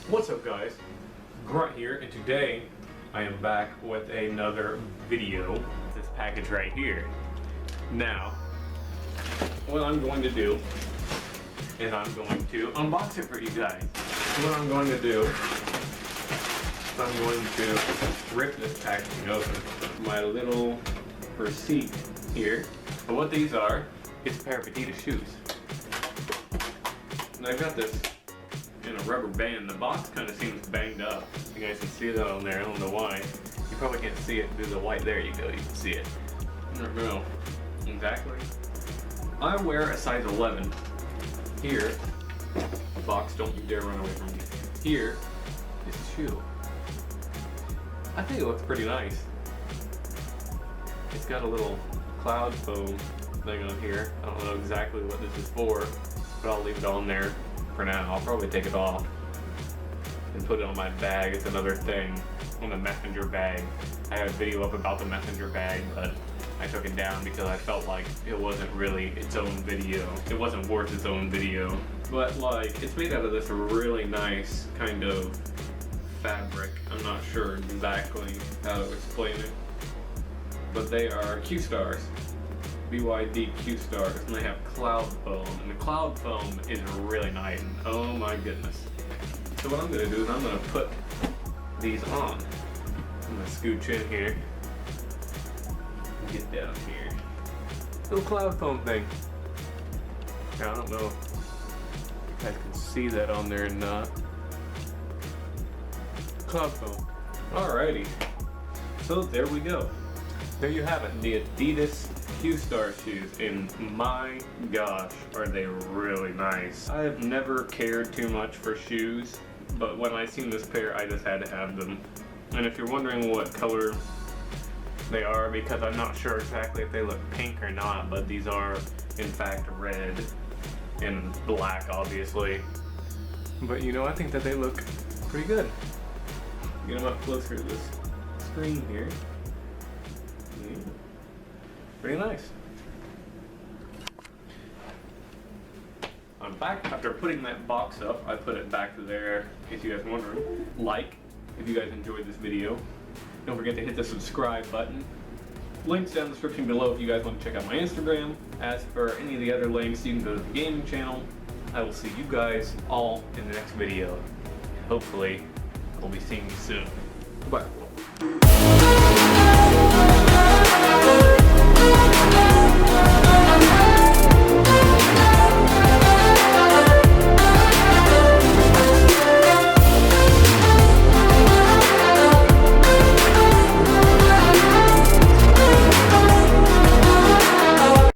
What's up, guys? Grunt here, and today I am back with another video. This package right here. Now, what I'm going to do is I'm going to unbox it for you guys. What I'm going to do is I'm going to rip this packaging open. My little receipt here. But what these are, it's a pair of Adidas shoes. And I got this in a rubber band. The box kind of seems banged up. You guys can see that on there. I don't know why. You probably can't see it through the white. There you go. You can see it. I don't know exactly. I wear a size 11. Here, box, don't you dare run away from me. Here is the shoe. I think it looks pretty nice. It's got a little cloud foam thing on here. I don't know exactly what this is for, but I'll leave it on there for now. I'll probably take it off and put it on my bag. It's another thing on the messenger bag. I had a video up about the messenger bag, but I took it down because I felt like it wasn't really its own video. It wasn't worth its own video. But like, it's made out of this really nice kind of fabric. I'm not sure exactly how to explain it. But they are Q-Stars. BYD Q-Stars, and they have cloud foam, and the cloud foam is really nice. Oh my goodness. So what I'm going to do is I'm going to put these on. I'm going to scooch in here. Get down here. Little cloud foam thing. Now I don't know if you guys can see that on there or not. Cloud foam. Alrighty. So there we go. There you have it. The Adidas Q-Star shoes, and my gosh, are they really nice. I have never cared too much for shoes, but when I seen this pair, I just had to have them. And if you're wondering what color they are, because I'm not sure exactly if they look pink or not, but these are in fact red and black, obviously. But you know, I think that they look pretty good. Get them up closer to this screen here. Yeah. Pretty nice. I'm back after putting that box up. I put it back there, in case you guys are wondering. Like, if you guys enjoyed this video. Don't forget to hit the subscribe button. Links down in the description below if you guys want to check out my Instagram. As for any of the other links, you can go to the gaming channel. I will see you guys all in the next video. And hopefully, I'll be seeing you soon. Goodbye.